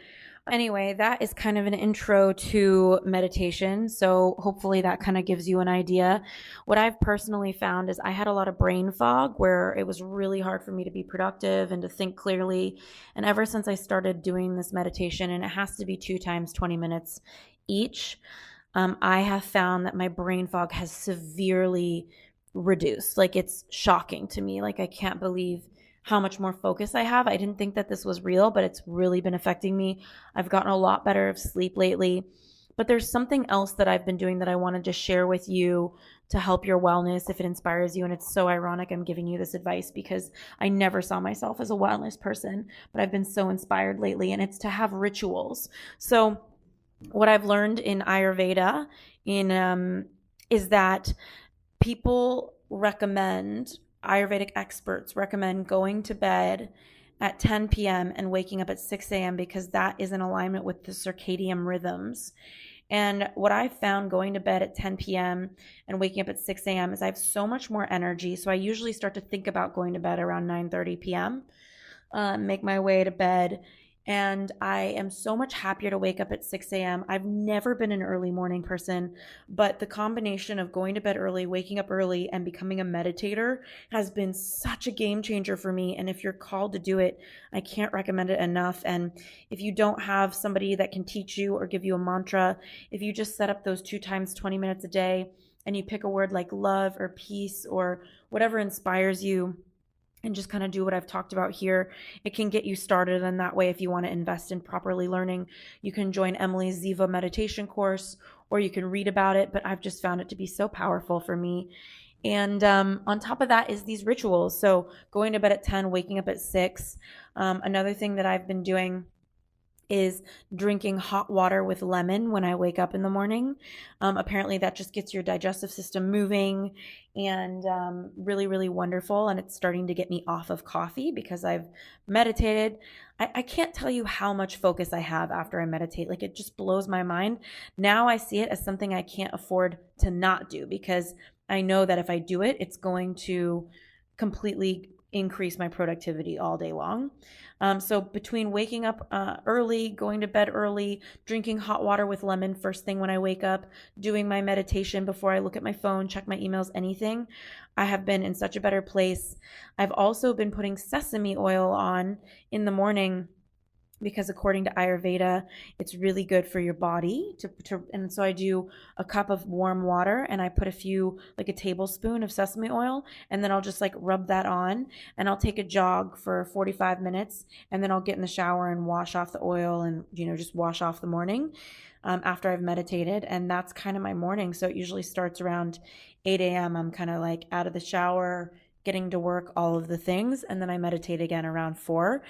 Speaker 1: Anyway, that is kind of an intro to meditation. So hopefully that kind of gives you an idea. What I've personally found is I had a lot of brain fog where it was really hard for me to be productive and to think clearly. And ever since I started doing this meditation, and it has to be 2 times 20 minutes each, I have found that my brain fog has severely reduced. Like, it's shocking to me. Like, I can't believe how much more focus I have. I didn't think that this was real, but it's really been affecting me. I've gotten a lot better of sleep lately. But there's something else that I've been doing that I want to just share with you to help your wellness if it inspires you. And it's so ironic I'm giving you this advice because I never saw myself as a wellness person, but I've been so inspired lately, and it's to have rituals. So what I've learned in Ayurveda is that people recommend, Ayurvedic experts recommend going to bed at 10 p.m. and waking up at 6 a.m. because that is in alignment with the circadian rhythms. And what I found going to bed at 10 p.m. and waking up at 6 a.m. is I have so much more energy. So I usually start to think about going to bed around 9:30 p.m., make my way to bed. And I am so much happier to wake up at 6 a.m. I've never been an early morning person, but the combination of going to bed early, waking up early, and becoming a meditator has been such a game changer for me. And if you're called to do it, I can't recommend it enough. And if you don't have somebody that can teach you or give you a mantra, if you just set up those 2 times 20 minutes a day and you pick a word like love or peace or whatever inspires you, and just kind of do what I've talked about here, it can get you started. And that way, if you want to invest in properly learning, you can join Emily's Ziva meditation course, or you can read about it. But I've just found it to be so powerful for me. And on top of that is these rituals. So going to bed at 10, waking up at 6. Another thing that I've been doing is drinking hot water with lemon when I wake up in the morning. Apparently that just gets your digestive system moving, and really, really wonderful. And it's starting to get me off of coffee because I've meditated. I can't tell you how much focus I have after I meditate. Like, it just blows my mind. Now I see it as something I can't afford to not do because I know that if I do it, it's going to completely increase my productivity all day long. So between waking up early, going to bed early, drinking hot water with lemon first thing when I wake up, doing my meditation before I look at my phone, check my emails, anything, I have been in such a better place. I've also been putting sesame oil on in the morning because according to Ayurveda, it's really good for your body and so I do a cup of warm water and I put a tablespoon of sesame oil, and then I'll just rub that on, and I'll take a jog for 45 minutes, and then I'll get in the shower and wash off the oil and, just wash off the morning after I've meditated. And that's kind of my morning. So it usually starts around 8 a.m. I'm kind of out of the shower, getting to work, all of the things. And then I meditate again around 4.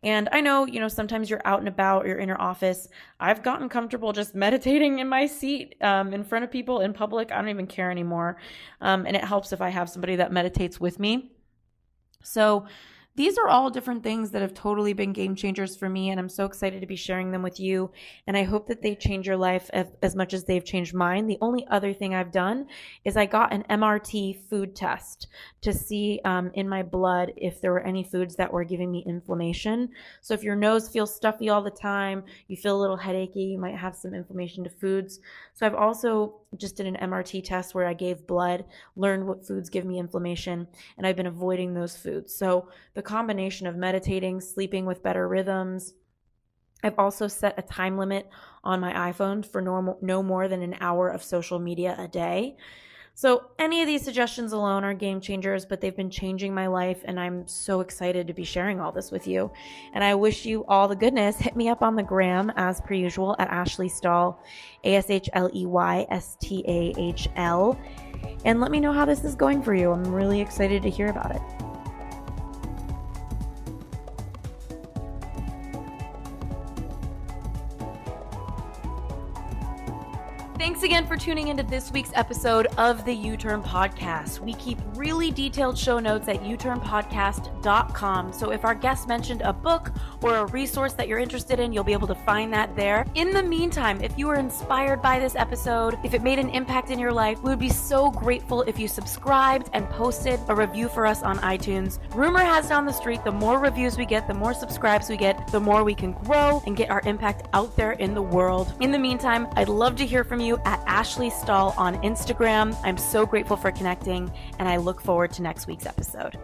Speaker 1: And I know, sometimes you're out and about, you're in your office. I've gotten comfortable just meditating in my seat in front of people in public. I don't even care anymore. And it helps if I have somebody that meditates with me. So these are all different things that have totally been game changers for me, and I'm so excited to be sharing them with you, and I hope that they change your life as much as they've changed mine. The only other thing I've done is I got an MRT food test to see in my blood if there were any foods that were giving me inflammation. So if your nose feels stuffy all the time, you feel a little headachy, you might have some inflammation to foods. So I've also just did an MRT test where I gave blood, learned what foods give me inflammation, and I've been avoiding those foods. So the combination of meditating, sleeping with better rhythms. I've also set a time limit on my iPhone for no more than an hour of social media a day. So any of these suggestions alone are game changers, but they've been changing my life, and I'm so excited to be sharing all this with you. And I wish you all the goodness. Hit me up on the gram as per usual at Ashley Stahl, ASHLEYSTAHL, and let me know how this is going for you. I'm really excited to hear about it. Thanks again for tuning into this week's episode of the U-Turn Podcast. We keep really detailed show notes at uturnpodcast.com. So if our guest mentioned a book or a resource that you're interested in, you'll be able to find that there. In the meantime, if you were inspired by this episode, if it made an impact in your life, we would be so grateful if you subscribed and posted a review for us on iTunes. Rumor has it on the street, the more reviews we get, the more subscribes we get, the more we can grow and get our impact out there in the world. In the meantime, I'd love to hear from you at Ashley Stahl on Instagram. I'm so grateful for connecting, and I look forward to next week's episode.